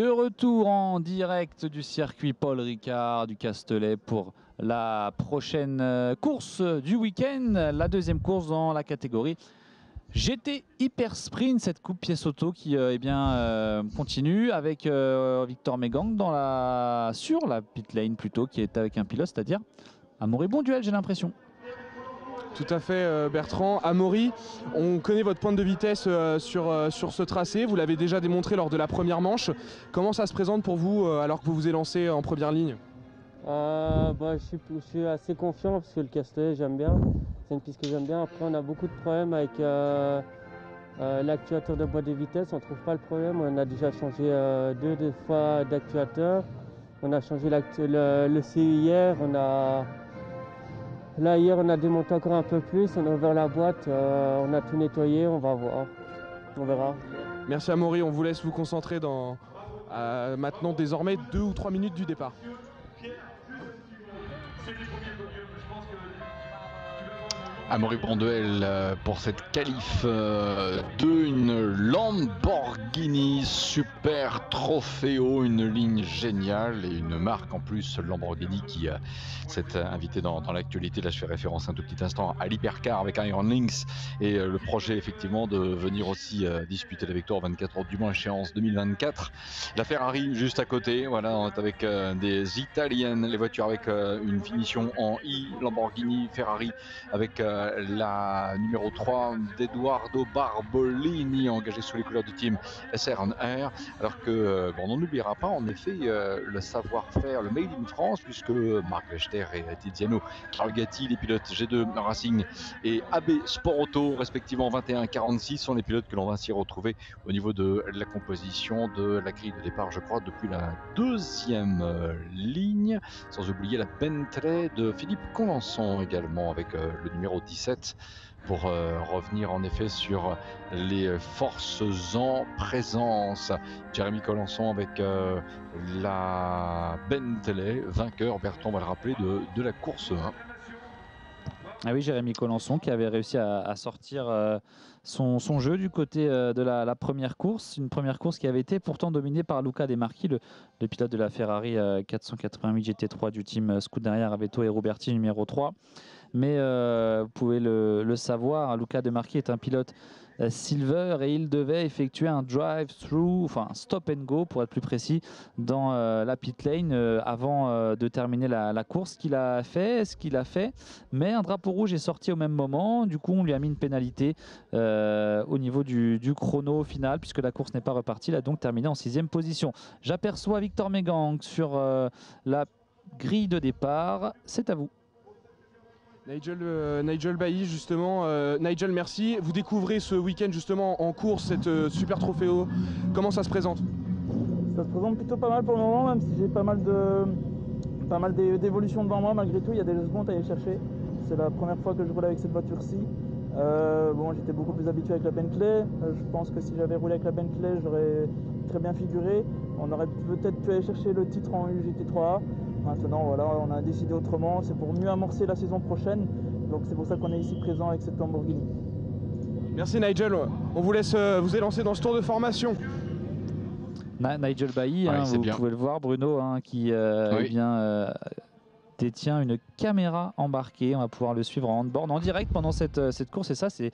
De retour en direct du circuit Paul Ricard du Castellet pour la prochaine course du week-end, la deuxième course dans la catégorie GT Hyper Sprint, cette coupe pièce auto qui continue avec Victor Megang sur la pit lane plutôt, qui est avec un pilote, c'est-à-dire un moribond duel, j'ai l'impression. Tout à fait Bertrand. Amaury, on connaît votre pointe de vitesse sur ce tracé, vous l'avez déjà démontré lors de la première manche. Comment ça se présente pour vous alors que vous vous êtes lancé en première ligne? Je suis assez confiant parce que le Castellet j'aime bien, c'est une piste que j'aime bien. Après on a beaucoup de problèmes avec l'actuateur de boîte de vitesse, on ne trouve pas le problème. On a déjà changé deux fois d'actuateur, on a changé le CU hier, hier on a démonté encore un peu plus, on a ouvert la boîte, on a tout nettoyé, on va voir, on verra. Merci Amaury, on vous laisse vous concentrer dans maintenant désormais 2 ou 3 minutes du départ. Amaury Branduel pour cette qualif une Lamborghini Super Trofeo, une ligne géniale et une marque en plus, Lamborghini, qui s'est invité dans l'actualité. Là je fais référence un tout petit instant à l'Hypercar avec Iron Lynx et le projet effectivement de venir aussi disputer la victoire 24 heures du Mans échéance 2024. La Ferrari juste à côté, voilà, on est avec des Italiennes, les voitures avec une finition en I, Lamborghini, Ferrari avec la numéro 3 d'Edoardo Barbolini, engagé sous les couleurs du team SR1R, alors que on n'oubliera pas en effet le savoir-faire, le Made in France, puisque Marc Vechter et Tiziano Traugati, les pilotes G2 Racing et AB Sport Auto, respectivement 21-46, sont les pilotes que l'on va ainsi retrouver au niveau de la composition de la grille de départ, je crois, depuis la deuxième ligne, sans oublier la Bentley de Philippe Convençon également avec le numéro 17 pour revenir en effet sur les forces en présence. Jérémy Collançon avec la Bentley, vainqueur, Bertrand va le rappeler, de la course 1. Ah oui, Jérémy Collançon qui avait réussi à sortir son jeu du côté de la première course. Une première course qui avait été pourtant dominée par Luca De Marchi, le pilote de la Ferrari 488 GT3 du team Scuderia Ravetto et Roberti numéro 3. Mais vous pouvez le savoir, Luca De Marchi est un pilote Silver et il devait effectuer un drive-through, enfin stop and go pour être plus précis, dans la pit lane avant de terminer la course. Ce qu'il a fait, mais un drapeau rouge est sorti au même moment. Du coup, on lui a mis une pénalité au niveau du chrono final, puisque la course n'est pas repartie. Il a donc terminé en 6e position. J'aperçois Victor Megang sur la grille de départ. C'est à vous. Nigel Bailly justement, Nigel merci, vous découvrez ce week-end justement en course cette Super Trofeo, comment ça se présente? Ça se présente plutôt pas mal pour le moment, même si j'ai pas mal d'évolutions devant moi. Malgré tout, il y a des secondes à aller chercher. C'est la première fois que je roule avec cette voiture-ci. J'étais beaucoup plus habitué avec la Bentley. Je pense que si j'avais roulé avec la Bentley, j'aurais très bien figuré. On aurait peut-être pu aller chercher le titre en UGT3A. Maintenant, voilà, on a décidé autrement. C'est pour mieux amorcer la saison prochaine. Donc c'est pour ça qu'on est ici présent avec cette Lamborghini. Merci Nigel. On vous laisse vous élancer dans ce tour de formation. Nigel Bailly, vous pouvez le voir, Bruno, qui détient une caméra embarquée. On va pouvoir le suivre en on-board, en direct pendant cette course. Et ça, c'est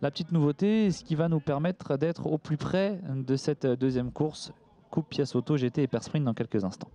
la petite nouveauté, ce qui va nous permettre d'être au plus près de cette deuxième course. Coupe pièce auto GT Hyper Sprint dans quelques instants.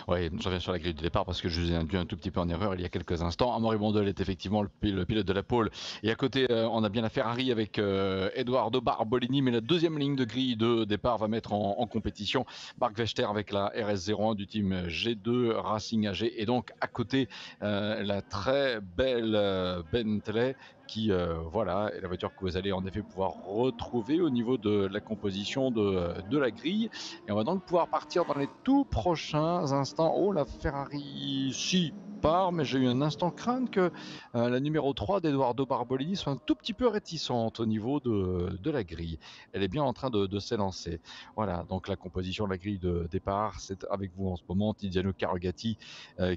Oui, je reviens sur la grille de départ parce que je vous ai induit un tout petit peu en erreur il y a quelques instants. Amaury Branduel est effectivement le pilote de la pole. Et à côté, on a bien la Ferrari avec Edoardo Barbolini. Mais la deuxième ligne de grille de départ va mettre en compétition Marc Vechter avec la RS01 du team G2 Racing AG. Et donc à côté, la très belle Bentley qui est la voiture que vous allez en effet pouvoir retrouver au niveau de la composition de la grille. Et on va donc pouvoir partir dans les tout prochains quelques instants. Oh, la Ferrari, si, part, mais j'ai eu un instant crainte que la numéro 3 d'Edoardo Barbolini soit un tout petit peu réticente au niveau de la grille. Elle est bien en train de s'élancer. Voilà, donc la composition de la grille de départ, c'est avec vous en ce moment, Tiziano Carugati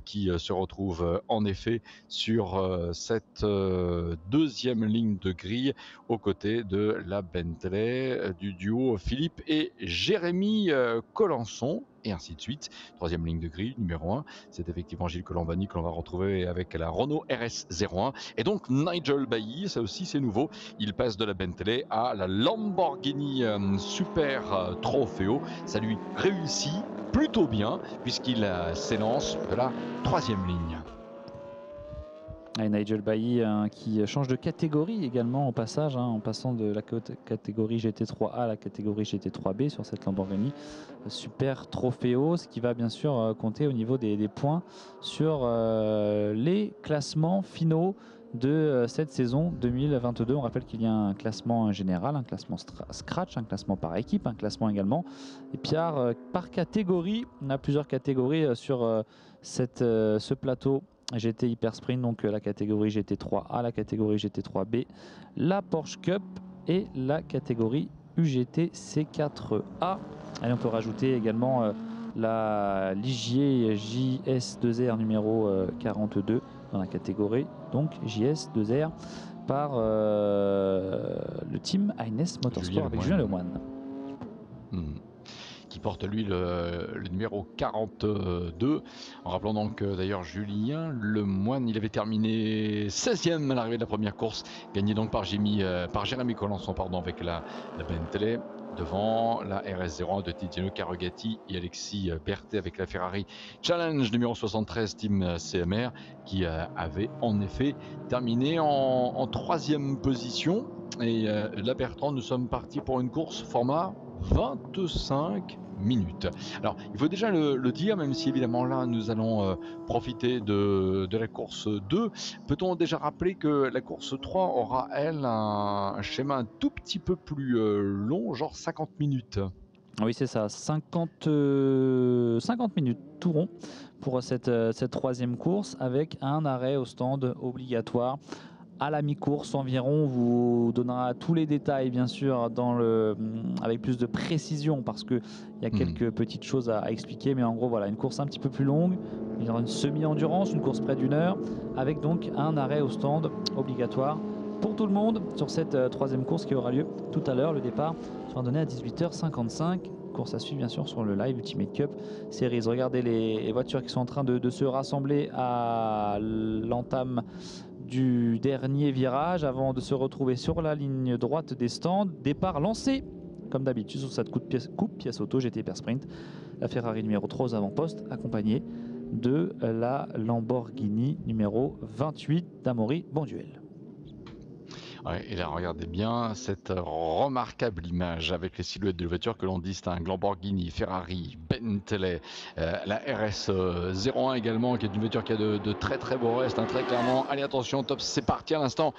qui se retrouve en effet sur cette deuxième ligne de grille aux côtés de la Bentley du duo Philippe et Jérémy Colenson. Et ainsi de suite. Troisième ligne de grille, numéro 1, c'est effectivement Gilles Colombani que l'on va retrouver avec la Renault RS01. Et donc Nigel Bailly, ça aussi c'est nouveau, il passe de la Bentley à la Lamborghini Super Trofeo. Ça lui réussit plutôt bien puisqu'il s'élance de la troisième ligne. Et Nigel Bailly qui change de catégorie également au passage, en passant de la catégorie GT3A à la catégorie GT3B sur cette Lamborghini Super Trofeo, ce qui va bien sûr compter au niveau des points sur les classements finaux de cette saison 2022. On rappelle qu'il y a un classement général, un classement scratch, un classement par équipe, un classement également et par catégorie. On a plusieurs catégories sur ce plateau GT Hyper Sprint, donc la catégorie GT3A, la catégorie GT3B, la Porsche Cup et la catégorie UGT C4A. Allez, on peut rajouter également la Ligier JS2R numéro 42 dans la catégorie donc JS2R par le team Haines Motorsport avec Julien Lemoine. Qui porte lui le numéro 42. En rappelant donc d'ailleurs Julien Lemoine, il avait terminé 16e à l'arrivée de la première course, gagné donc par Jérémy Colenson avec la Bentley, devant la RS01 de Tiziano Carugati et Alexis Berthet avec la Ferrari Challenge numéro 73 Team CMR, qui avait en effet terminé en troisième position. Et là, Bertrand, nous sommes partis pour une course format 25 minutes. Alors, il faut déjà le dire, même si évidemment là, nous allons profiter de la course 2. Peut-on déjà rappeler que la course 3 aura, elle, un schéma un tout petit peu plus long, genre 50 minutes? Oui, c'est ça, 50 minutes tout rond pour cette troisième course, avec un arrêt au stand obligatoire à la mi-course environ. On vous donnera tous les détails bien sûr avec plus de précision, parce qu'il y a quelques petites choses à expliquer, mais en gros voilà, une course un petit peu plus longue, il y aura une semi-endurance, une course près d'1 heure, avec donc un arrêt au stand obligatoire pour tout le monde sur cette troisième course qui aura lieu tout à l'heure. Le départ sera donné à 18h55. Course à suivre bien sûr sur le live Ultimate Cup Series. Regardez les voitures qui sont en train de se rassembler à l'entame du dernier virage avant de se retrouver sur la ligne droite des stands. Départ lancé comme d'habitude sur cette coupe pièce auto GT Hyper Sprint. La Ferrari numéro 3 aux avant-postes, accompagnée de la Lamborghini numéro 28 d'Amaury Bonduel. Ouais, et là, regardez bien cette remarquable image avec les silhouettes de voitures que l'on distingue. Lamborghini, Ferrari, Bentley, la RS01 également, qui est une voiture qui a de très très beaux restes, très clairement. Allez, attention, top, c'est parti à l'instant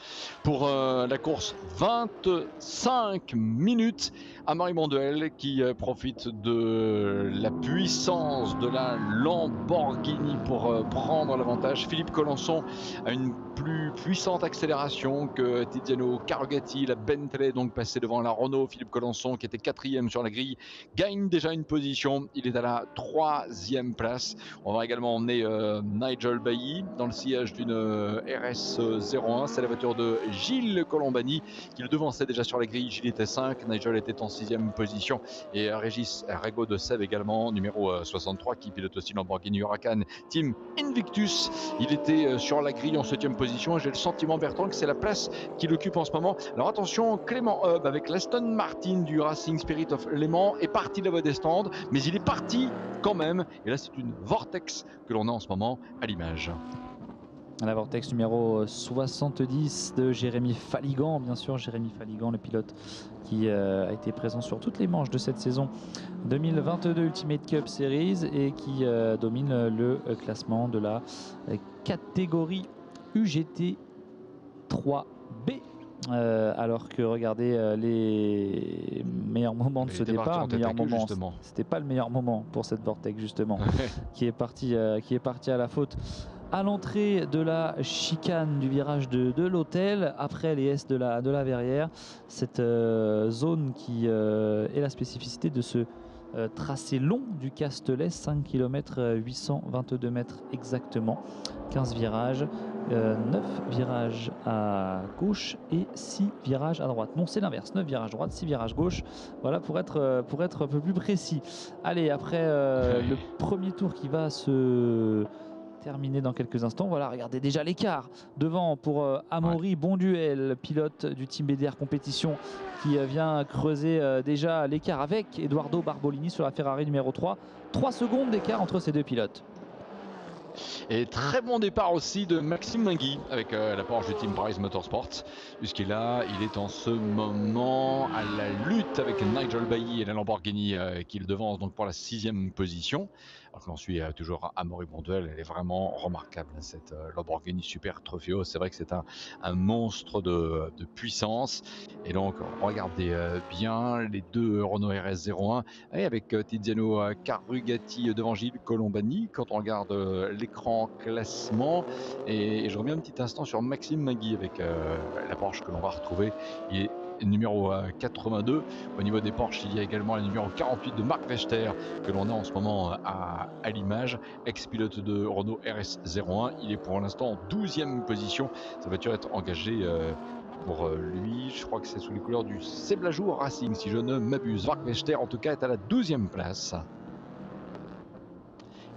pour la course. 25 minutes. Amaury Bonduel qui profite de la puissance de la Lamborghini pour prendre l'avantage. Philippe Colenson a une plus puissante accélération que Tiziano Carugati. La Bentley donc passé devant la Renault. Philippe Colenson, qui était 4e sur la grille, gagne déjà une position. Il est à la 3e place. On va également emmener Nigel Bailly dans le sillage d'une RS01. C'est la voiture de Gilles Colombani qui le devançait déjà sur la grille. Gilles était 5, Nigel était en 6e position, et Régis Rego de Sèvres également, numéro 63, qui pilote aussi Lamborghini Huracan Team Invictus. Il était sur la grille en 7e position, et j'ai le sentiment, Bertrand, que c'est la place qu'il occupe en ce moment. Alors attention, Clément Hub avec l'Aston Martin du Racing Spirit of Le Mans est parti de la voie des stands, mais il est parti quand même, et là c'est une Vortex que l'on a en ce moment à l'image. La Vortex numéro 70 de Jérémy Faligan, bien sûr, Jérémy Faligan, le pilote qui a été présent sur toutes les manches de cette saison 2022 Ultimate Cup Series et qui domine le classement de la catégorie UGT 3B. Alors que regardez les meilleurs moments de Il ce était parti départ, en tête à queue, justement. c'était pas le meilleur moment pour cette Vortec justement, qui est parti à la faute à l'entrée de la chicane du virage de l'hôtel, après les S de la Verrière, cette zone qui est la spécificité de ce tracé long du Castellet, 5 km 822 mètres exactement, 15 virages, 9 virages à gauche et 6 virages à droite. Non, c'est l'inverse, 9 virages droite, 6 virages gauche, voilà pour être un peu plus précis. Allez, après le premier tour qui va se terminer dans quelques instants, voilà, regardez déjà l'écart devant pour Amaury Bonduel, pilote du Team BDR Compétition, qui vient creuser déjà l'écart avec Edoardo Barbolini sur la Ferrari numéro 3. 3 secondes d'écart entre ces deux pilotes. Et très bon départ aussi de Maxime Mingui avec la Porsche du Team Price Motorsport. Jusqu'il est en ce moment à la lutte avec Nigel Bailly et la Lamborghini qui le devance donc pour la 6e position. Alors que l'on suit toujours Amaury Bonduel, elle est vraiment remarquable cette Lamborghini Super Trofeo. C'est vrai que c'est un monstre de puissance. Et donc regardez bien les deux Renault RS01 et avec Tiziano Carugati devant Gilles Colombani. Quand on regarde l'écran classement, et je reviens un petit instant sur Maxime Mingui avec la Porsche que l'on va retrouver. Il est numéro 82. Au niveau des Porsche, il y a également le numéro 48 de Marc Vechter que l'on a en ce moment à l'image, ex-pilote de Renault RS01. Il est pour l'instant en 12e position. Sa voiture est engagée pour lui, je crois que c'est sous les couleurs du Seblajour Racing si je ne m'abuse. Marc Vechter en tout cas est à la 12e place.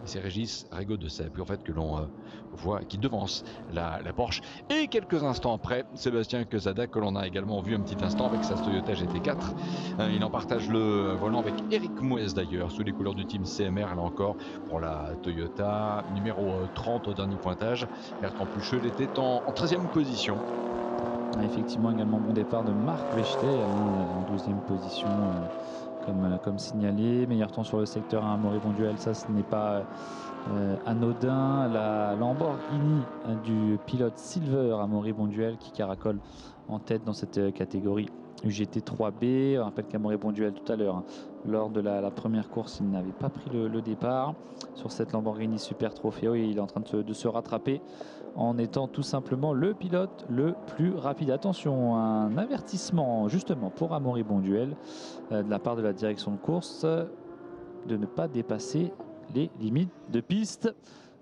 Et c'est Régis Rego de Seb en fait que l'on voit qui devance la Porsche. Et quelques instants après, Sébastien Quesada que l'on a également vu un petit instant avec sa Toyota GT4. Il en partage le volant avec Eric Mouez d'ailleurs, sous les couleurs du team CMR là encore pour la Toyota numéro 30 au dernier pointage. Bertrand Puchel était en 13e position. Effectivement, également bon départ de Marc Vechter en 12e position. Comme signalé, meilleur temps sur le secteur 1, Amaury Bonduel, ça ce n'est pas anodin. La Lamborghini du pilote Silver, Amaury Bonduel, qui caracole en tête dans cette catégorie UGT 3B. On rappelle qu'Amaury Bonduel tout à l'heure, lors de la première course, il n'avait pas pris le départ sur cette Lamborghini Super Trofeo et il est en train de se rattraper en étant tout simplement le pilote le plus rapide. Attention, un avertissement justement pour Amaury Bonduel de la part de la direction de course de ne pas dépasser les limites de piste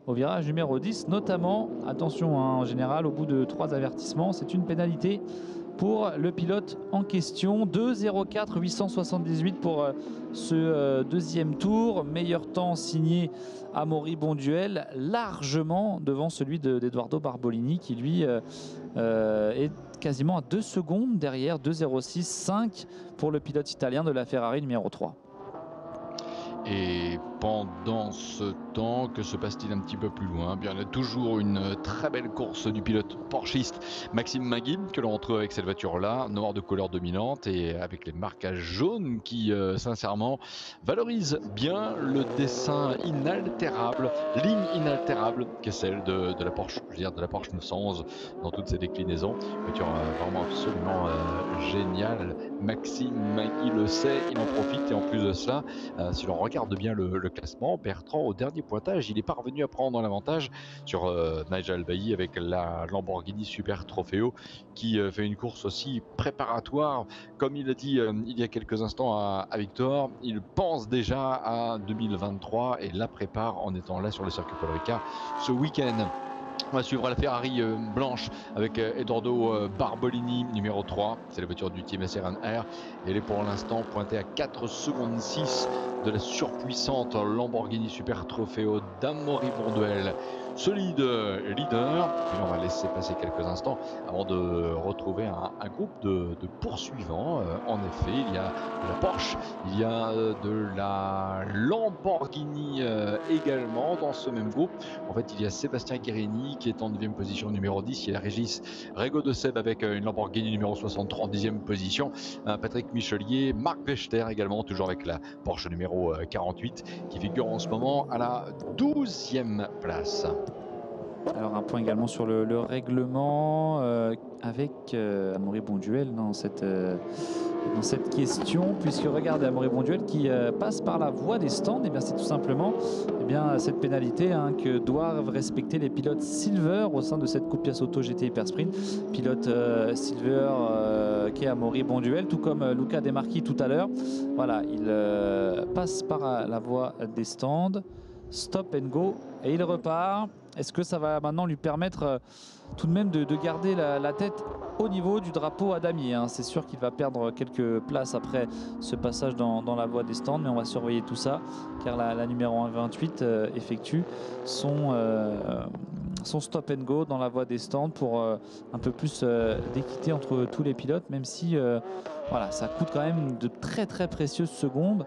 au virage numéro 10 notamment. Attention, en général au bout de 3 avertissements c'est une pénalité pour le pilote en question. 2:04 878 pour ce deuxième tour. Meilleur temps signé Amaury Bonduel, largement devant celui d'Edoardo Barbolini qui lui est quasiment à 2 secondes derrière. 2:06,5 pour le pilote italien de la Ferrari numéro 3. Et pendant ce temps, que se passe-t-il un petit peu plus loin? Bien, il y a toujours une très belle course du pilote porschiste Maxime Mingui que l'on retrouve avec cette voiture-là, noire de couleur dominante et avec les marquages jaunes qui, sincèrement, valorisent bien le dessin inaltérable, ligne inaltérable qui est celle de la Porsche, je veux dire de la Porsche 911 dans toutes ses déclinaisons. Voiture vraiment absolument géniale. Maxime Mingui le sait, il en profite et en plus de cela, si l'on regarde bien le classement, Bertrand au dernier pointage, il est parvenu à prendre l'avantage sur Nigel Bailly avec la Lamborghini Super Trofeo qui fait une course aussi préparatoire, comme il a dit il y a quelques instants à Victor. Il pense déjà à 2023 et la prépare en étant là sur le circuit Paul Ricard ce week-end. On va suivre la Ferrari blanche avec Edoardo Barbolini numéro 3, c'est la voiture du team SRNR. Elle est pour l'instant pointée à 4 secondes 6 de la surpuissante Lamborghini Super Trofeo d'Amaury Bonduel, solide leader. Puis on va laisser passer quelques instants avant de retrouver un groupe de poursuivants. En effet, il y a de la Porsche, il y a de la Lamborghini également dans ce même groupe. En fait, il y a Sébastien Guérini qui est en 9e position numéro 10. Il y a Régis Rego de Seb avec une Lamborghini numéro 63 en 10e position. Patrick Michelier, Marc Vechter également, toujours avec la Porsche numéro 48 qui figure en ce moment à la 12e place. Alors un point également sur le règlement avec Amaury Bonduel dans cette question, puisque regardez Amaury Bonduel qui passe par la voie des stands, et bien c'est tout simplement cette pénalité que doivent respecter les pilotes Silver au sein de cette Coupe Piaggio GT Hyper Sprint. Pilote Silver qui est Amaury Bonduel, tout comme Luca De Marchi tout à l'heure. Voilà, il passe par la voie des stands, stop and go, et il repart. Est-ce que ça va maintenant lui permettre tout de même de garder la tête au niveau du drapeau à damier, hein? C'est sûr qu'il va perdre quelques places après ce passage dans la voie des stands, mais on va surveiller tout ça car la numéro 128 effectue son stop and go dans la voie des stands pour un peu plus d'équité entre tous les pilotes, même si voilà, ça coûte quand même de très très précieuses secondes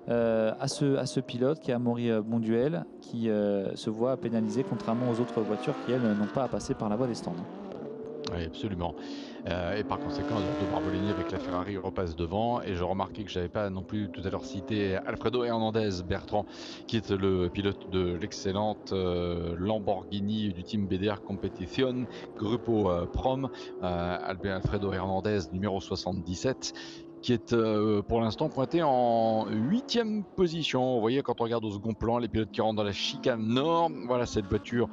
à ce pilote qui est Amaury Bonduel, qui se voit pénalisé contrairement aux autres voitures qui elles n'ont pas à passer par la voie des stands. Oui, absolument. Et par conséquent, Edoardo Barbolini avec la Ferrari repasse devant. Et je remarquais que je n'avais pas non plus tout à l'heure cité Alfredo Hernandez Bertrand, qui est le pilote de l'excellente Lamborghini du team BDR Competition, Grupo Prom. Alfredo Hernandez, numéro 77. Qui est pour l'instant pointé en 8e position. Vous voyez, quand on regarde au second plan, les pilotes qui rentrent dans la chicane nord, voilà cette voiture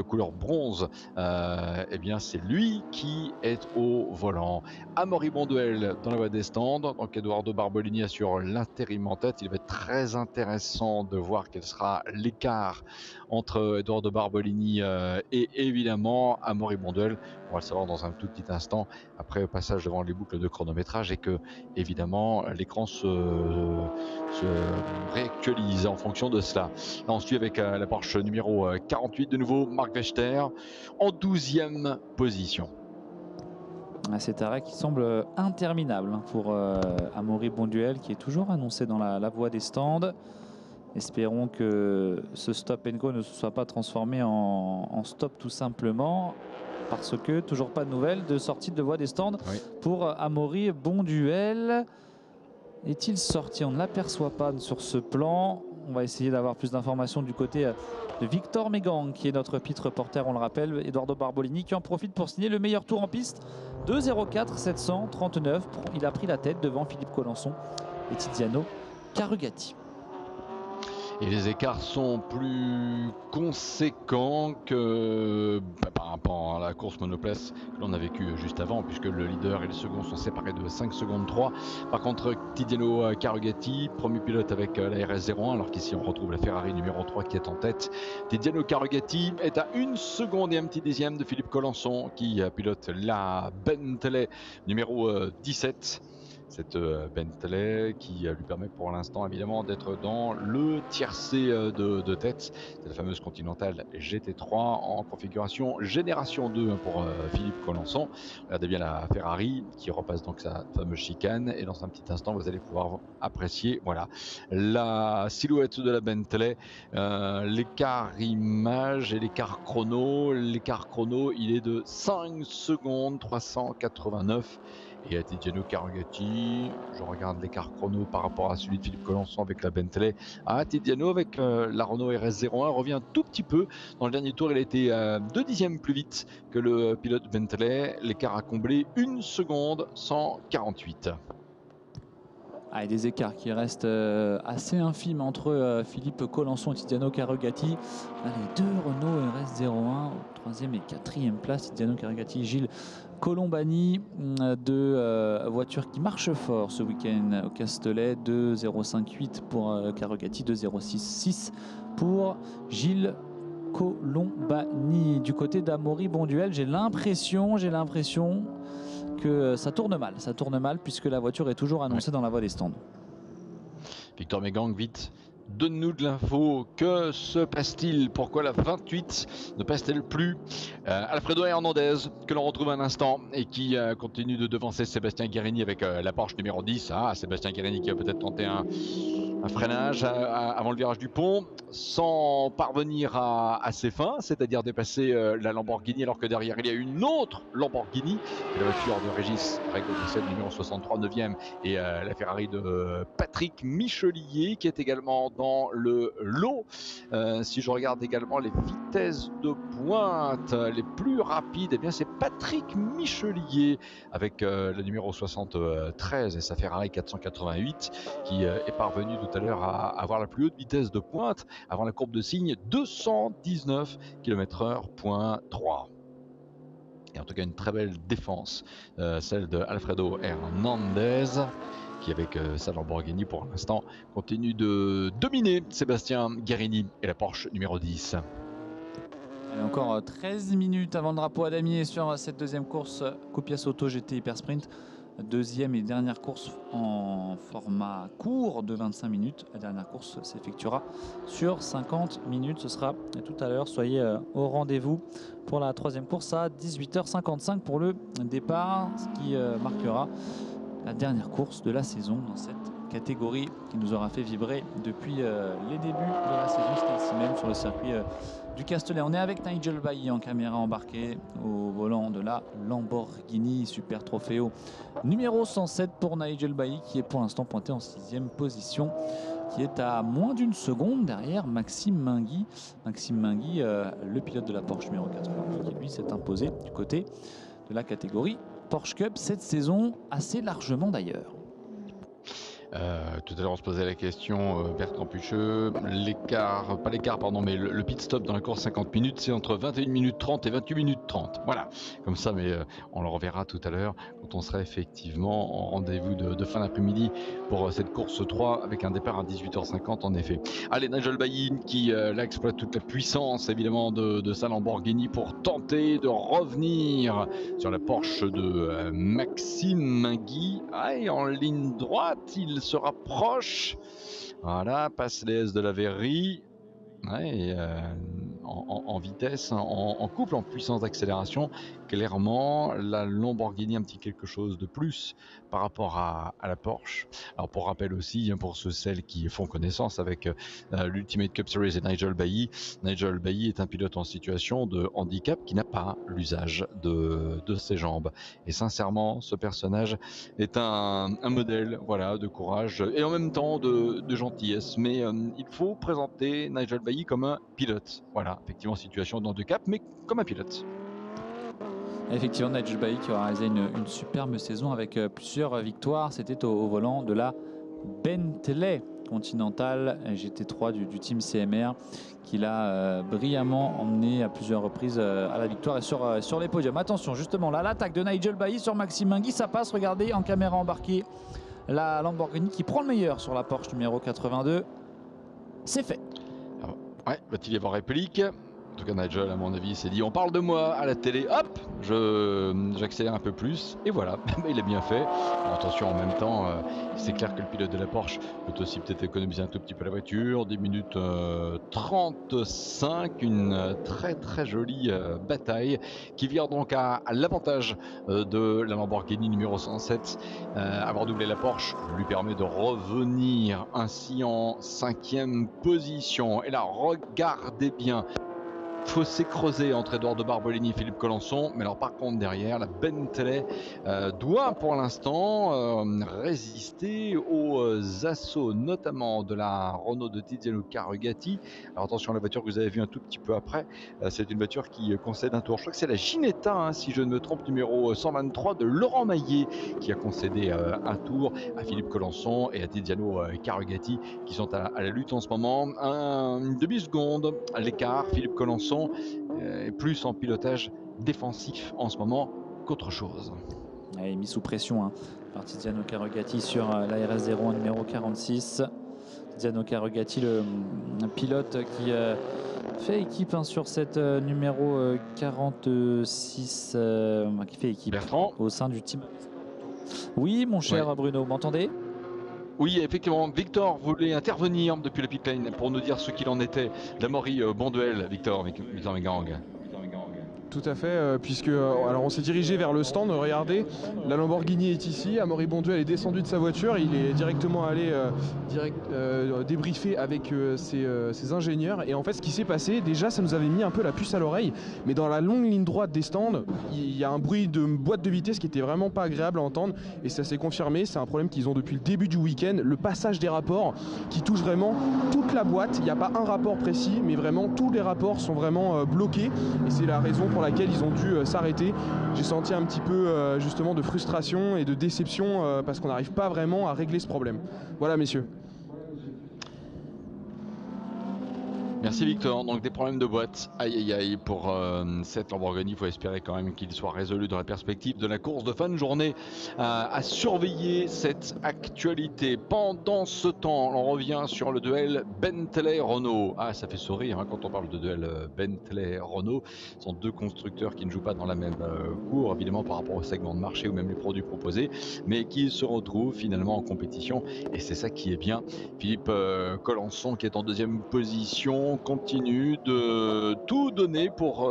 couleur bronze, eh bien c'est lui qui est au volant. Amaury Bonduel dans la voie des stands, donc Edoardo Barbolini assure l'intérim en tête. Il va être très intéressant de voir quel sera l'écart entre Edoardo Barbolini et évidemment Amaury Bonduel. On va le savoir dans un tout petit instant après le passage devant les boucles de chronométrage, et que évidemment l'écran se réactualise en fonction de cela. Là on suit avec la Porsche numéro 48 de nouveau, Marc Wechter en 12e position. Cet arrêt qui semble interminable pour Amaury Bonduel, qui est toujours annoncé dans la voie des stands. Espérons que ce stop and go ne se soit pas transformé en stop tout simplement, parce que toujours pas de nouvelles de sortie de voie des stands pour Amaury Bonduel. Est-il sorti? On ne l'aperçoit pas sur ce plan. On va essayer d'avoir plus d'informations du côté de Victor Megang, qui est notre pit reporter, on le rappelle. Edoardo Barbolini qui en profite pour signer le meilleur tour en piste de 0,4 739. Il a pris la tête devant Philippe Colenson et Tiziano Carugati. Et les écarts sont plus conséquents que par rapport à la course monoplace que l'on a vécue juste avant, puisque le leader et le second sont séparés de 5 secondes 3. Par contre, Tiziano Carugati, premier pilote avec la RS01, alors qu'ici on retrouve la Ferrari numéro 3 qui est en tête. Tiziano Carugati est à 1 seconde et un petit dixième de Philippe Colenson, qui pilote la Bentley numéro 17. Cette Bentley qui lui permet pour l'instant évidemment d'être dans le tiercé de tête. C'est la fameuse Continental GT3 en configuration génération 2 pour Philippe Colenson. Regardez bien la Ferrari qui repasse donc sa fameuse chicane, et dans un petit instant vous allez pouvoir apprécier voilà la silhouette de la Bentley, l'écart image et l'écart chrono. L'écart chrono il est de 5 secondes 389. Et à Tiziano Carugati, je regarde l'écart chrono par rapport à celui de Philippe Colenson avec la Bentley. Tiziano avec la Renault RS01 revient un tout petit peu. Dans le dernier tour, il a été 2 dixièmes plus vite que le pilote Bentley. L'écart a comblé 1 seconde 148. Et des écarts qui restent assez infimes entre Philippe Colenson et Tiziano Carugati. Les deux Renault RS01, 3e et 4e place. Tiziano Carugati, Gilles Colombani, deux voitures qui marchent fort ce week-end au Castellet. 2,058 pour Carugati, 2,066 pour Gilles Colombani. Du côté d'Amaury Bonduel, j'ai l'impression que ça tourne mal puisque la voiture est toujours annoncée dans la voie des stands. Victor Megang, vite, donne-nous de l'info. Que se passe-t-il? Pourquoi la 28 ne passe-t-elle plus? Alfredo Hernandez, que l'on retrouve un instant et qui continue de devancer Sébastien Guérini avec la Porsche numéro 10. Sébastien Guérini qui va peut-être tenter un Un freinage avant le virage du pont, sans parvenir à ses fins, c'est-à-dire dépasser la Lamborghini, alors que derrière il y a une autre Lamborghini, la voiture de Régis Régolissel, numéro 63, 9e, et la Ferrari de Patrick Michelier, qui est également dans le lot. Si je regarde également les vitesses de pointe les plus rapides, eh bien c'est Patrick Michelier avec le numéro 73 et sa Ferrari 488 qui est parvenu tout à l'heure à avoir la plus haute vitesse de pointe avant la courbe de signe, 219 km/h, point 3. Et en tout cas une très belle défense, celle de Alfredo Hernandez, qui avec sa Lamborghini pour l'instant continue de dominer Sébastien Guérini et la Porsche numéro 10. Allez, encore 13 minutes avant le drapeau à damier sur cette deuxième course Copias Auto GT Hyper Sprint. Deuxième et dernière course en format court de 25 minutes. La dernière course s'effectuera sur 50 minutes. Ce sera tout à l'heure. Soyez au rendez-vous pour la troisième course à 18h55 pour le départ, ce qui marquera la dernière course de la saison dans cette catégorie qui nous aura fait vibrer depuis les débuts de la saison. C'était ici même sur le circuit du Castellet. On est avec Nigel Bailly en caméra embarquée au volant de la Lamborghini Super Trofeo numéro 107 pour Nigel Bailly, qui est pour l'instant pointé en 6e position, qui est à moins d'une seconde derrière Maxime Mingui. Maxime Mingui, le pilote de la Porsche numéro 80, qui lui s'est imposé du côté de la catégorie Porsche Cup cette saison, assez largement d'ailleurs. Tout à l'heure on se posait la question, Bertrand Pucheux, mais le pit stop dans la course 50 minutes, c'est entre 21 minutes 30 et 28 minutes 30. Voilà, comme ça, mais on le reverra tout à l'heure quand on sera effectivement en rendez-vous de fin d'après-midi pour cette course 3 avec un départ à 18h50 en effet. Allez, Nigel Bailly qui là exploite toute la puissance évidemment de sa Lamborghini pour tenter de revenir sur la Porsche de Maxime Mingui. Et en ligne droite, il se rapproche, voilà, passe les S de la verrerie, en vitesse, en couple, en puissance d'accélération. Clairement, la Lamborghini a un petit quelque chose de plus par rapport à la Porsche. Alors pour rappel aussi, pour celles qui font connaissance avec l'Ultimate Cup Series et Nigel Bailly est un pilote en situation de handicap qui n'a pas l'usage de ses jambes. Et sincèrement, ce personnage est un modèle, voilà, de courage et en même temps de gentillesse. Mais il faut présenter Nigel Bailly comme un pilote. Voilà, effectivement, situation de handicap, mais comme un pilote. Effectivement, Nigel Bailly qui aura réalisé une superbe saison avec plusieurs victoires. C'était au volant de la Bentley Continental GT3 du team CMR qui l'a brillamment emmené à plusieurs reprises à la victoire et sur les podiums. Attention, justement, là, l'attaque de Nigel Bailly sur Maxime Mingui, ça passe. Regardez en caméra embarquée la Lamborghini qui prend le meilleur sur la Porsche numéro 82. C'est fait. Ouais, va-t-il y avoir réplique ? En tout cas, Nigel, à mon avis, s'est dit on parle de moi à la télé, hop, j'accélère un peu plus, et voilà, il a bien fait. Alors, attention, en même temps, c'est clair que le pilote de la Porsche peut aussi peut-être économiser un tout petit peu la voiture. 10 minutes 35, une très très jolie bataille qui vire donc à l'avantage de la Lamborghini numéro 107. Avoir doublé la Porsche lui permet de revenir ainsi en 5e position. Et là, regardez bien. Fossé creusé entre Edoardo Barbolini et Philippe Collenson, mais alors par contre derrière la Bentley doit pour l'instant résister aux assauts notamment de la Renault de Tiziano Carugati. Alors attention, la voiture que vous avez vue un tout petit peu après, c'est une voiture qui concède un tour, je crois que c'est la Ginetta, si je ne me trompe, numéro 123 de Laurent Maillet qui a concédé un tour à Philippe Collenson et à Tiziano Carugati qui sont à la lutte en ce moment. Une demi-seconde à l'écart, Philippe Collenson est plus en pilotage défensif en ce moment qu'autre chose. Il est mis sous pression par Tiziano Carugati sur la RS01 numéro 46. Tiziano Carugati, le pilote qui fait équipe sur cette numéro 46, qui fait équipe Bertrand, au sein du team. Oui, mon cher Bruno, vous m'entendez ? Oui, effectivement, Victor voulait intervenir depuis le pit lane pour nous dire ce qu'il en était d'Amaury Bonduel, Victor Megang. Tout à fait, puisque alors on s'est dirigé vers le stand, regardez, la Lamborghini est ici, Amaury Bonduel est descendu de sa voiture, il est directement allé débriefer avec ses ingénieurs, et en fait ce qui s'est passé, déjà ça nous avait mis un peu la puce à l'oreille, mais dans la longue ligne droite des stands, il y a un bruit de boîte de vitesse qui était vraiment pas agréable à entendre, et ça s'est confirmé, c'est un problème qu'ils ont depuis le début du week-end, le passage des rapports qui touche vraiment toute la boîte, il n'y a pas un rapport précis, mais vraiment tous les rapports sont vraiment bloqués, et c'est la raison pour laquelle ils ont dû s'arrêter. J'ai senti un petit peu justement de frustration et de déception parce qu'on n'arrive pas vraiment à régler ce problème. Voilà messieurs. Merci Victor, donc des problèmes de boîte, aïe aïe aïe pour cette Lamborghini, il faut espérer quand même qu'il soit résolu dans la perspective de la course de fin de journée. À surveiller cette actualité. Pendant ce temps, on revient sur le duel Bentley-Renault. Ah, ça fait sourire hein, quand on parle de duel Bentley-Renault. Ce sont deux constructeurs qui ne jouent pas dans la même cour, évidemment par rapport au segment de marché ou même les produits proposés, mais qui se retrouvent finalement en compétition, et c'est ça qui est bien. Philippe Collenson qui est en deuxième position, continue de tout donner pour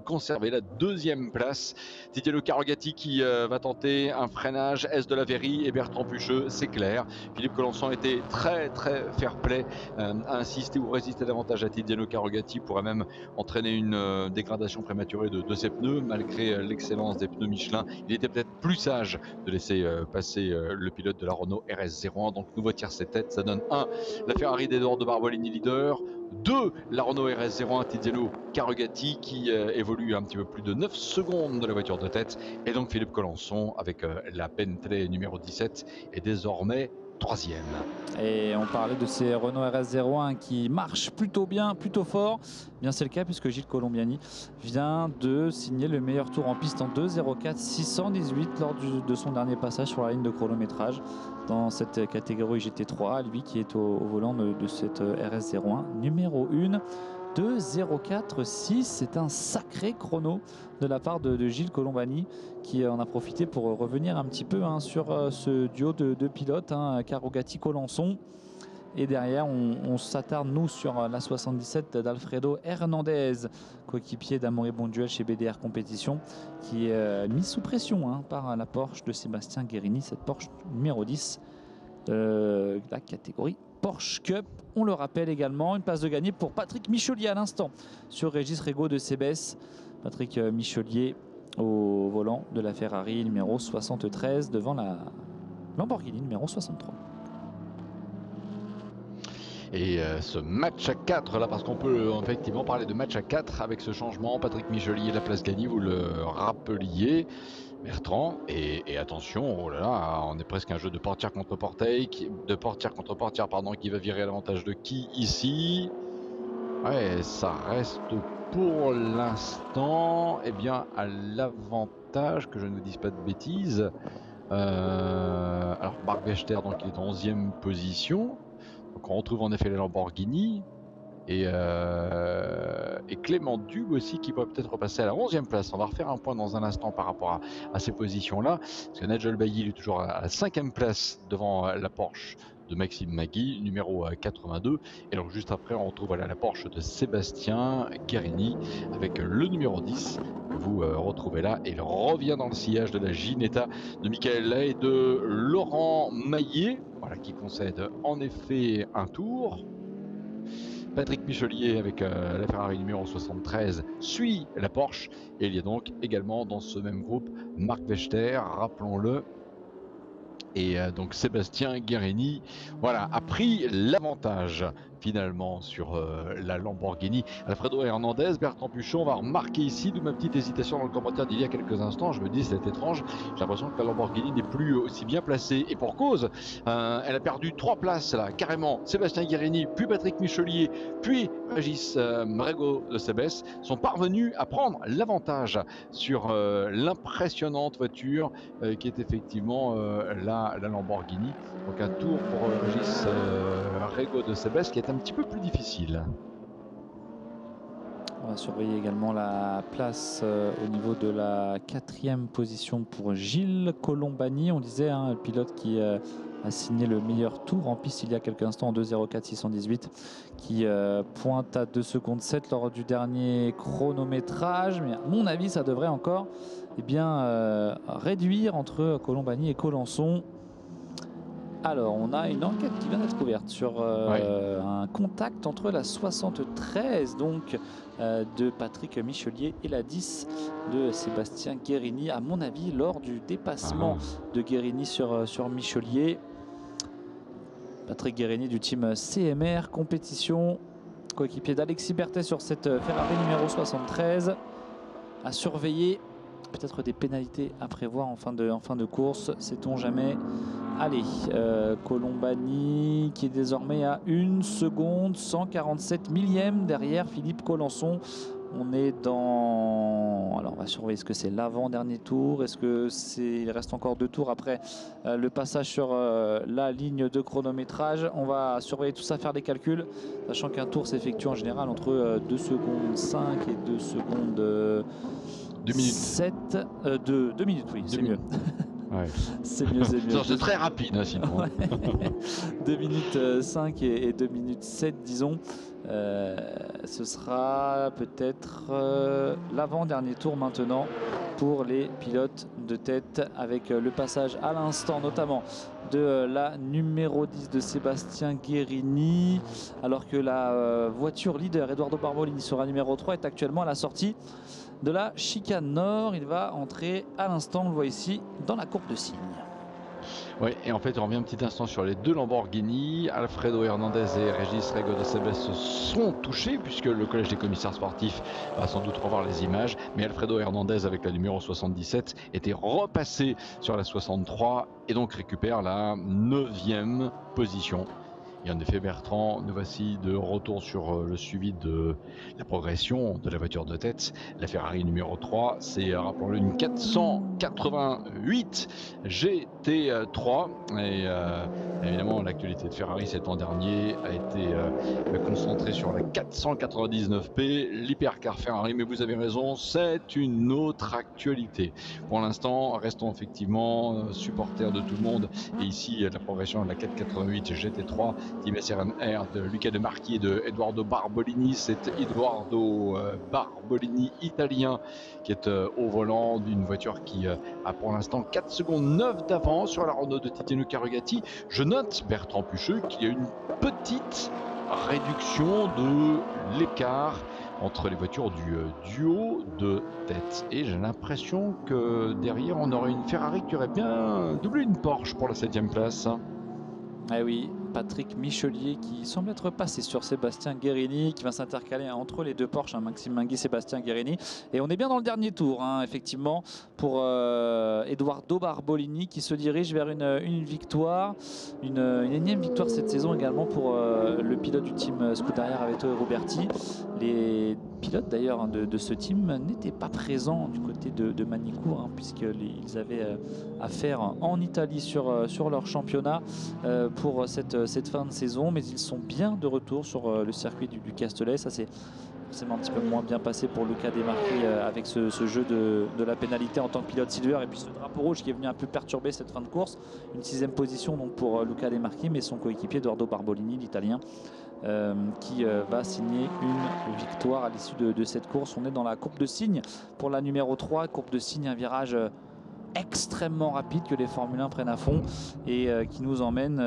conserver la deuxième place. Didier Le Carogati qui va tenter un freinage, S de la Véry et Bertrand Pucheux, c'est clair. Philippe Collenson était très fair play, à insister ou résister davantage à Didier Le Carogati pourrait même entraîner une dégradation prématurée de ses pneus malgré l'excellence des pneus Michelin. Il était peut-être plus sage de laisser passer le pilote de la Renault RS01. Donc nouveau tiercé tête, ça donne 1 la Ferrari d'Edoardo Barbolini leader, 2 la Renault RS01 Tiziano Carugati qui évolue un petit peu plus de 9 secondes de la voiture de tête, et donc Philippe Collenson avec la Bentley numéro 17 est désormais 3e. Et on parlait de ces Renault RS01 qui marchent plutôt bien, plutôt fort. Bien c'est le cas puisque Gilles Colombiani vient de signer le meilleur tour en piste en 2:04 618 lors de son dernier passage sur la ligne de chronométrage dans cette catégorie GT3. Lui qui est au volant de cette RS01 numéro 1. 2:04.6, c'est un sacré chrono de la part de Gilles Colombani qui en a profité pour revenir un petit peu sur ce duo de pilotes, Carogati-Collenson. Et derrière, on s'attarde nous sur la 77 d'Alfredo Hernandez, coéquipier d'Amaury Bonduel chez BDR Compétition, qui est mis sous pression par la Porsche de Sébastien Guérini, cette Porsche numéro 10 de la catégorie Porsche Cup. On le rappelle également, une place de gagné pour Patrick Michelier à l'instant sur Régis Régaud de Cébès. Patrick Michelier au volant de la Ferrari numéro 73 devant la Lamborghini numéro 63. Et ce match à 4 là, parce qu'on peut effectivement parler de match à 4 avec ce changement, Patrick Michelier la place gagnée, vous le rappeliez Bertrand, et attention, oh là là, on est presque un jeu de portière contre portière, qui va virer à l'avantage de qui ici? Ouais, ça reste pour l'instant à l'avantage, que je ne vous dise pas de bêtises. Alors Marc Vechter, donc il est en 11e position, donc on retrouve en effet la Lamborghini. Et Clément Dube aussi qui peut peut-être repasser à la 11e place. On va refaire un point dans un instant par rapport à ces positions-là. Parce que Nigel Bailly est toujours à la 5e place devant la Porsche de Maxime Magui, numéro 82. Et donc juste après, on retrouve la Porsche de Sébastien Guérini avec le numéro 10 que vous retrouvez là. Et il revient dans le sillage de la Ginetta de Michael Lay et de Laurent Maillet, qui concède en effet un tour. Patrick Michelier avec la Ferrari numéro 73 suit la Porsche, et il y a donc également dans ce même groupe Marc Vechter, rappelons-le, et donc Sébastien Guérini a pris l'avantage finalement sur la Lamborghini. Alfredo Hernandez, Bertrand Puchon, on va remarquer ici, d'où ma petite hésitation dans le commentaire d'il y a quelques instants. Je me dis c'est étrange, j'ai l'impression que la Lamborghini n'est plus aussi bien placée, et pour cause, elle a perdu 3 places là, carrément. Sébastien Guérini, puis Patrick Michelier, puis Régis Régaud de Cébès sont parvenus à prendre l'avantage sur l'impressionnante voiture qui est effectivement la Lamborghini. Donc un tour pour Régis Régaud de Cébès qui est un petit peu plus difficile. On va surveiller également la place au niveau de la 4e position pour Gilles Colombani. On disait le pilote qui a signé le meilleur tour en piste il y a quelques instants en 2:04 618, qui pointe à 2 secondes 7 lors du dernier chronométrage. Mais à mon avis, ça devrait encore réduire entre Colombani et Colenson. Alors, on a une enquête qui vient d'être ouverte sur un contact entre la 73 donc, de Patrick Michelier et la 10 de Sébastien Guérini. À mon avis, lors du dépassement de Guérini sur Michelier. Patrick Guérini du team CMR Compétition, coéquipier d'Alexis Berthet sur cette Ferrari numéro 73. À surveiller, peut-être des pénalités à prévoir en fin de course, sait-on jamais. Allez, Colombani qui est désormais à 1 seconde 147 millième derrière Philippe Colenson. On est dans... Alors on va surveiller, est-ce que c'est l'avant-dernier tour? Est-ce que il reste encore 2 tours après le passage sur la ligne de chronométrage? On va surveiller tout ça, faire des calculs, sachant qu'un tour s'effectue en général entre 2 secondes 5 et 2 secondes 2 minutes. 7. 2 minutes, oui, c'est mieux. Ouais. C'est mieux, c'est mieux. C'est très rapide, hein, sinon. Ouais. 2 minutes 5 et 2 minutes 7, disons. Ce sera peut-être l'avant-dernier tour maintenant pour les pilotes de tête, avec le passage à l'instant notamment de la numéro 10 de Sébastien Guérini, alors que la voiture leader Edoardo Barbolini sera numéro 3 est actuellement à la sortie de la chicane nord. Il va entrer à l'instant, on le voit ici, dans la courbe de signe. Oui, et en fait, on revient un petit instant sur les 2 Lamborghini. Alfredo Hernandez et Régis Rego de Sebes sont touchés, puisque le collège des commissaires sportifs va sans doute revoir les images. Mais Alfredo Hernandez, avec la numéro 77, était repassé sur la 63 et donc récupère la 9e position. Et en effet, Bertrand, nous voici de retour sur le suivi de la progression de la voiture de tête. La Ferrari numéro 3, c'est, rappelons-le, une 488 GT3. Et évidemment, l'actualité de Ferrari cet an dernier a été concentrée sur la 499P, l'hypercar Ferrari. Mais vous avez raison, c'est une autre actualité. Pour l'instant, restons effectivement supporters de tout le monde. Et ici, la progression de la 488 GT3, Team SRNR de Luca De Marchi et de Edoardo Barbolini. C'est Edoardo Barbolini, italien, qui est au volant d'une voiture qui a pour l'instant 4 secondes 9 d'avance sur la Renault de Titiano Carugati. Je note, Bertrand Pucheux, qu'il y a une petite réduction de l'écart entre les voitures du duo de tête. Et j'ai l'impression que derrière, on aurait une Ferrari qui aurait bien doublé une Porsche pour la 7e place. Eh oui, Patrick Michelier qui semble être passé sur Sébastien Guérini, qui va s'intercaler entre les 2 Porsche, Maxime Mingui, Sébastien Guérini. Et on est bien dans le dernier tour, effectivement, pour Edoardo Barbolini, qui se dirige vers une victoire, une énième victoire cette saison également pour le pilote du team Scuderia Aveto et Roberti. Les pilotes d'ailleurs de ce team n'étaient pas présents du côté de Manicourt, puisqu'ils avaient affaire en Italie sur leur championnat pour cette fin de saison, mais ils sont bien de retour sur le circuit du Castellet. Ça, c'est forcément un petit peu moins bien passé pour Luca De Marchi avec ce jeu de la pénalité en tant que pilote silver, et puis ce drapeau rouge qui est venu un peu perturber cette fin de course. Une 6e position donc pour Luca De Marchi, mais son coéquipier Edoardo Barbolini, l'italien, qui va signer une victoire à l'issue de cette course. On est dans la courbe de signe pour la numéro 3, courbe de signe, un virage extrêmement rapide que les Formule 1 prennent à fond et qui nous emmène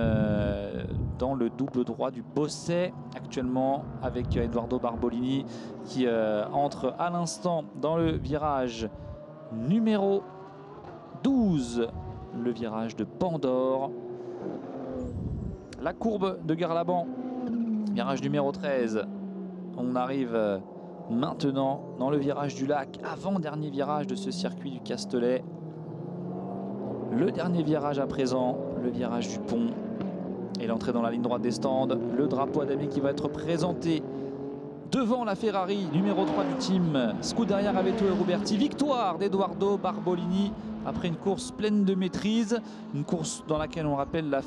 dans le double droit du Bosset actuellement, avec Edoardo Barbolini qui entre à l'instant dans le virage numéro 12, le virage de Pandore. La courbe de Garlaban, virage numéro 13. On arrive maintenant dans le virage du lac, avant-dernier virage de ce circuit du Castellet. Le dernier virage à présent, le virage du pont. Et l'entrée dans la ligne droite des stands. Le drapeau Adami qui va être présenté devant la Ferrari numéro 3 du team Scuderia Aveto et Roberti. Victoire d'Edoardo Barbolini après une course pleine de maîtrise. Une course dans laquelle, on rappelle, la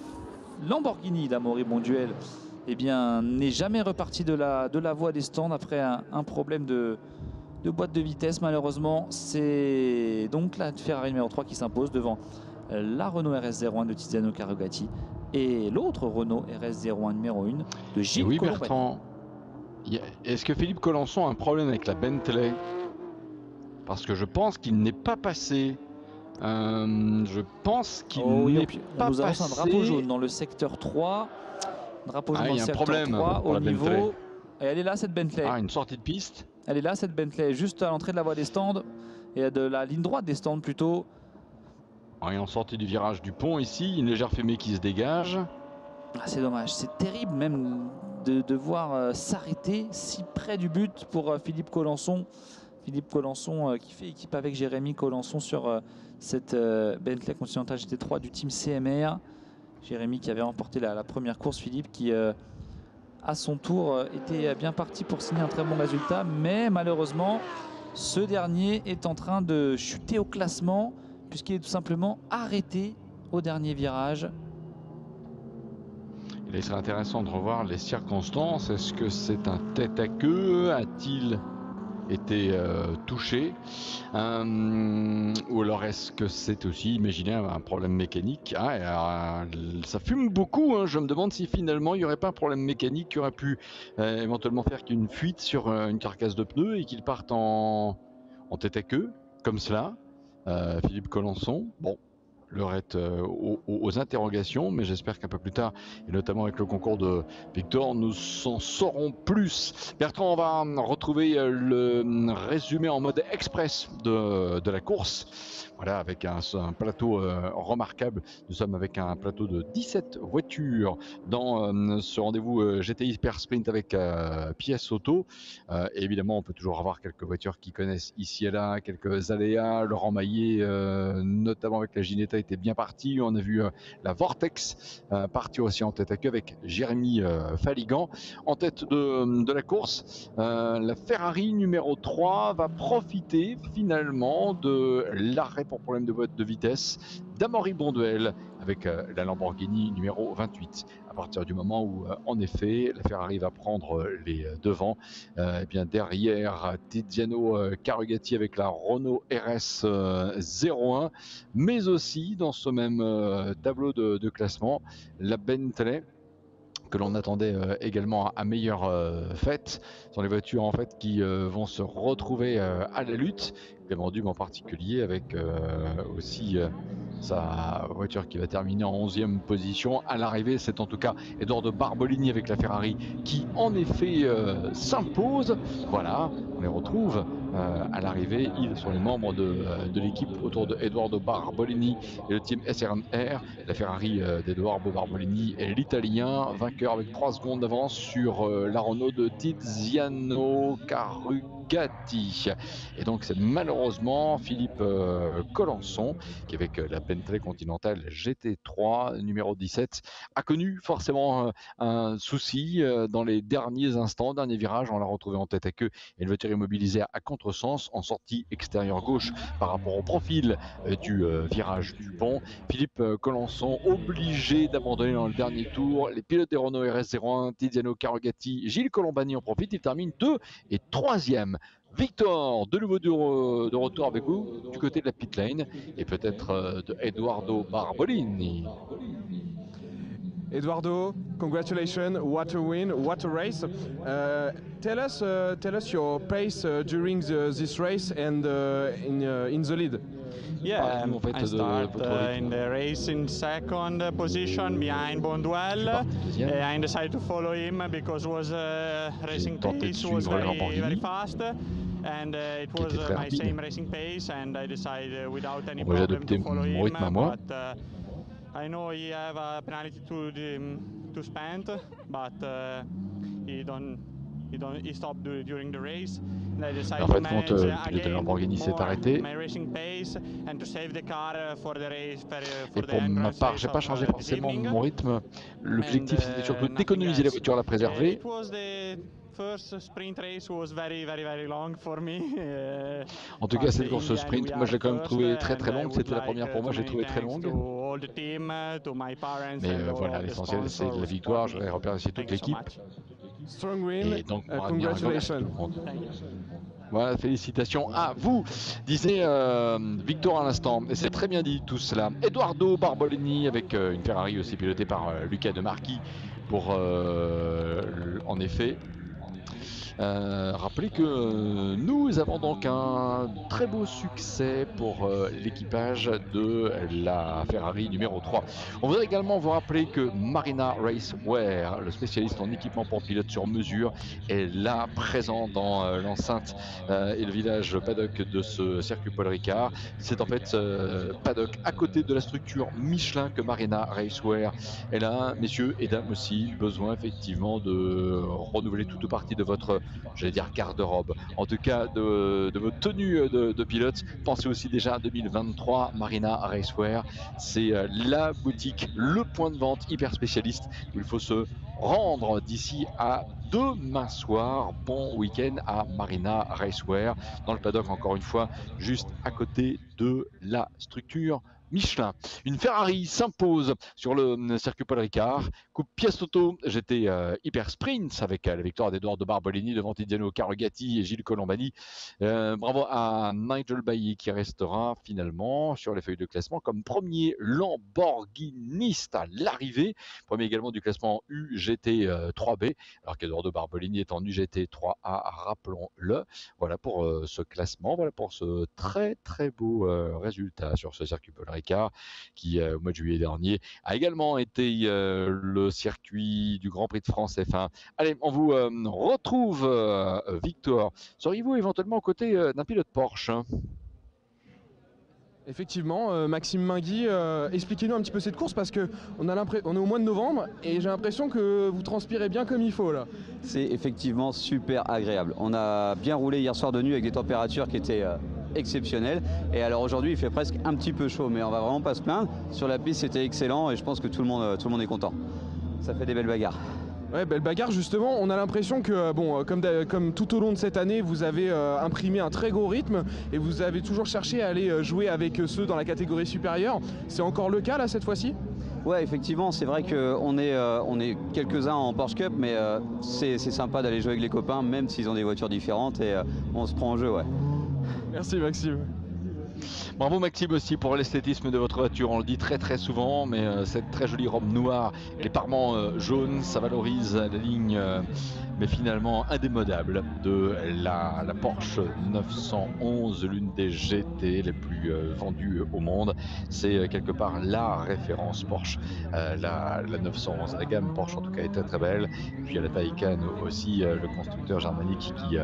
Lamborghini d'Amaury Bonduel n'est jamais reparti de la voie des stands après un problème de boîte de vitesse. Malheureusement, c'est donc la Ferrari numéro 3 qui s'impose devant la Renault RS01 de Tiziano Carugati et l'autre Renault RS01 numéro 1 de Gilles Oui, Colombani. Bertrand, est-ce que Philippe Collenson a un problème avec la Bentley? Parce que je pense qu'il n'est pas passé. Je pense qu'il n'est pas on nous annonce passé. un drapeau jaune dans le secteur 3. Drapeau jaune dans Il y le a un secteur problème 3 pour au la niveau. Bentley. Et elle est là cette Bentley. Une sortie de piste. Elle est là cette Bentley, juste à l'entrée de la voie des stands et de la ligne droite des stands plutôt. Et en sortie du virage du pont ici, une légère fumée qui se dégage. C'est dommage, c'est terrible même de voir s'arrêter si près du but pour Philippe Collenson. Philippe Collenson qui fait équipe avec Jérémy Collenson sur cette Bentley Continental GT3 du team CMR. Jérémy qui avait remporté la première course, Philippe qui à son tour était bien parti pour signer un très bon résultat, mais malheureusement ce dernier est en train de chuter au classement puisqu'il est tout simplement arrêté au dernier virage. Il serait intéressant de revoir les circonstances. Est-ce que c'est un tête à queue? A-t-il été touché ou alors est-ce que c'est aussi, imaginez, un problème mécanique? Ça fume beaucoup, je me demande si finalement il n'y aurait pas un problème mécanique qui aurait pu éventuellement faire qu'une fuite sur une carcasse de pneus et qu'il parte en tête à queue comme cela. Philippe Collenson, bon, l'heure est aux interrogations, mais j'espère qu'un peu plus tard, et notamment avec le concours de Victor, nous en saurons plus. Bertrand, on va retrouver le résumé en mode express de la course. Voilà, avec un plateau remarquable. Nous sommes avec un plateau de 17 voitures dans ce rendez-vous GTI Hyper Sprint avec pièces auto. Et évidemment, on peut toujours avoir quelques voitures qui connaissent ici et là quelques aléas. Laurent Maillet, notamment avec la Ginetta, était bien parti. On a vu la Vortex partir aussi en tête à queue avec Jérémy Faligan. En tête de la course, la Ferrari numéro 3 va profiter finalement de l'arrêt pour problème de boîte de vitesse d'Amaury Bonduel avec la Lamborghini numéro 28. À partir du moment où, en effet, la Ferrari va prendre les devants, et bien derrière Tiziano Carugati avec la Renault RS 01, mais aussi dans ce même tableau de classement, la Bentley que l'on attendait également à meilleure fête. Ce sont les voitures en fait qui vont se retrouver à la lutte. Clément en particulier avec aussi sa voiture qui va terminer en 11e position. À l'arrivée, c'est en tout cas Edoardo Barbolini avec la Ferrari qui en effet s'impose. Voilà, on les retrouve à l'arrivée. Ils sont les membres de l'équipe autour de Edoardo Barbolini et le team SRMR. La Ferrari d'Edoardo Barbolini est l'italien, vainqueur avec 3 secondes d'avance sur la Renault de Tiziano Carugati. Et donc c'est malheureusement Philippe Collenson qui, avec la Bentley Continental GT3 numéro 17, a connu forcément un souci dans les derniers instants, dernier virage. On l'a retrouvé en tête à queue et une voiture immobilisée à contresens en sortie extérieure gauche par rapport au profil du virage du pont. Philippe Collenson obligé d'abandonner dans le dernier tour. Les pilotes des Renault RS01, Tiziano Carugati, Gilles Colombani en profite. Il termine 2 et 3e. Victor, de nouveau de retour avec vous du côté de la pit lane et peut-être de Edoardo Barbolini. Eduardo, congratulations! What a win! What a race! Tell us your pace during this race and in the lead. Yeah, I start in the race in second position behind Bonduel. I decided to follow him because was racing pace was very fast. And it was my same racing pace, and I decided without any problem to follow him. But I know he have a penalty to spend, but he stopped during the race. And I decided en fait, quand le pilote de Lamborghini s'est arrêté, my racing pace and to save the car for the race. Et pour ma part, j'ai pas changé forcément mon rythme. L'objectif c'était surtout d'économiser la voiture, la préserver. First sprint race was very long for me. En tout cas, cette course sprint, moi je l'ai quand même trouvée très longue. C'était la première pour moi, j'ai trouvé très longue. Mais voilà, l'essentiel c'est la victoire. Je voudrais remercier toute l'équipe. Strong win. Et donc, congratulations. Voilà, félicitations à vous, disait Victor à l'instant. Et c'est très bien dit tout cela. Edoardo Barbolini avec une Ferrari aussi pilotée par Luca De Marchi pour en effet rappelez que nous avons donc un très beau succès pour l'équipage de la Ferrari numéro 3. On voudrait également vous rappeler que Marina Raceware, le spécialiste en équipement pour pilote sur mesure, est là présent dans l'enceinte et le village paddock de ce circuit Paul Ricard. C'est en fait paddock à côté de la structure Michelin que Marina Raceware est là. Messieurs et dames aussi, besoin effectivement de renouveler toute ou partie de votre, j'allais dire, garde-robe, en tout cas de votre tenue de pilote. Pensez aussi déjà à 2023, Marina Raceware, c'est la boutique, le point de vente hyper spécialiste où il faut se rendre d'ici à demain soir. Bon week-end à Marina Raceware, dans le paddock encore une fois, juste à côté de la structure Michelin. Une Ferrari s'impose sur le circuit Paul Ricard. Coupe Pièce Auto, j'étais hyper sprint avec la victoire d'Edoardo Barbolini devant Tiziano Carugati et Gilles Colombani. Bravo à Nigel Bailly qui restera finalement sur les feuilles de classement comme premier Lamborghiniste à l'arrivée. Premier également du classement UGT 3B, alors qu'Edoardo Barbolini est en UGT 3A, rappelons-le. Voilà pour ce classement, voilà pour ce très très beau résultat sur ce circuit Paul Ricard qui au mois de juillet dernier a également été le circuit du Grand Prix de France F1. Allez, on vous retrouve Victor. Seriez-vous éventuellement aux côtés d'un pilote Porsche? Effectivement, Maxime Mingui, expliquez-nous un petit peu cette course parce qu'on est au mois de novembre et j'ai l'impression que vous transpirez bien comme il faut là. C'est effectivement super agréable. On a bien roulé hier soir de nuit avec des températures qui étaient exceptionnelles. Et alors aujourd'hui il fait presque un petit peu chaud, mais on va vraiment pas se plaindre. Sur la piste c'était excellent et je pense que tout le monde est content. Ça fait des belles bagarres. Ouais, belle bagarre justement, on a l'impression que bon, comme tout au long de cette année, vous avez imprimé un très gros rythme et vous avez toujours cherché à aller jouer avec ceux dans la catégorie supérieure. C'est encore le cas là cette fois-ci? Ouais, effectivement, c'est vrai qu'on est quelques-uns en Porsche Cup, mais c'est sympa d'aller jouer avec les copains, même s'ils ont des voitures différentes et on se prend en jeu, ouais. Merci Maxime. Bravo Maxime aussi pour l'esthétisme de votre voiture, on le dit très très souvent, mais cette très jolie robe noire et les parements jaunes, ça valorise la ligne mais finalement indémodable de la Porsche 911, l'une des GT les plus vendues au monde. C'est quelque part la référence Porsche, la 911. La gamme Porsche en tout cas est très très belle. Et puis à la Taycan aussi, le constructeur germanique qui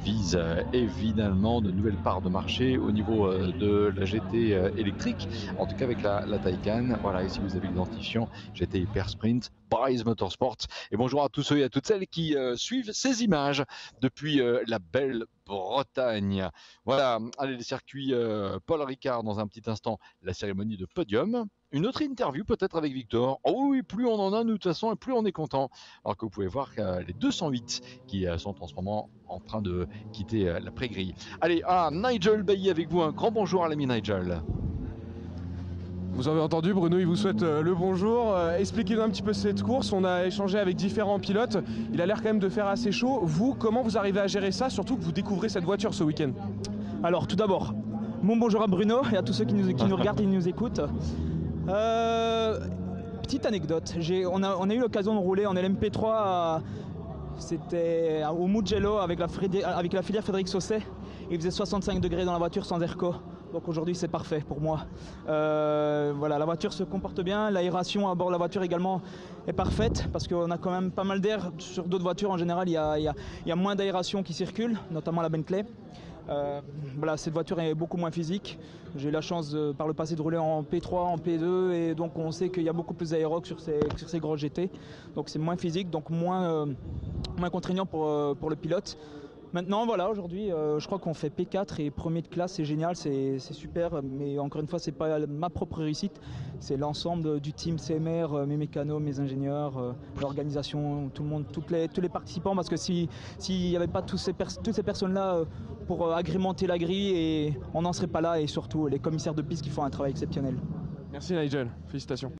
vise évidemment de nouvelles parts de marché au niveau de la GT électrique, en tout cas avec la Taycan. Voilà, ici vous avez l'identifiant GT Hyper Sprint, Bryce Motorsport. Et bonjour à tous ceux et à toutes celles qui suivent ces images depuis la belle Bretagne. Voilà, allez, les circuits Paul Ricard dans un petit instant, la cérémonie de podium. Une autre interview peut-être avec Victor. Oh oui, plus on en a, nous, de toute façon, et plus on est content. Alors que vous pouvez voir les 208 qui sont en ce moment en train de quitter la pré-grille. Allez, Nigel Bailly avec vous. Un grand bonjour à l'ami Nigel. Vous avez entendu, Bruno, il vous souhaite le bonjour. Expliquez-nous un petit peu cette course. On a échangé avec différents pilotes. Il a l'air quand même de faire assez chaud. Vous, comment vous arrivez à gérer ça, surtout que vous découvrez cette voiture ce week-end? Alors, tout d'abord, mon bonjour à Bruno et à tous ceux qui nous regardent et qui nous écoutent. Petite anecdote, on a eu l'occasion de rouler en LMP3, c'était au Mugello avec la filière Frédéric Sausset. Il faisait 65 degrés dans la voiture sans airco. Donc aujourd'hui c'est parfait pour moi. Voilà, la voiture se comporte bien, l'aération à bord de la voiture également est parfaite parce qu'on a quand même pas mal d'air. Sur d'autres voitures en général il y a moins d'aération qui circule, notamment la Bentley. Voilà, cette voiture est beaucoup moins physique. J'ai eu la chance par le passé de rouler en P3, en P2 et donc on sait qu'il y a beaucoup plus d'aéro que sur ces gros GT. Donc c'est moins physique, donc moins contraignant pour le pilote. Maintenant voilà, aujourd'hui je crois qu'on fait P4 et premier de classe, c'est génial, c'est super, mais encore une fois c'est pas ma propre réussite, c'est l'ensemble du team CMR, mes mécanos, mes ingénieurs, l'organisation, tout le monde, tous les participants, parce que s'il n'y avait pas toutes ces personnes-là pour agrémenter la grille, et on n'en serait pas là, et surtout les commissaires de piste qui font un travail exceptionnel. Merci Nigel, félicitations.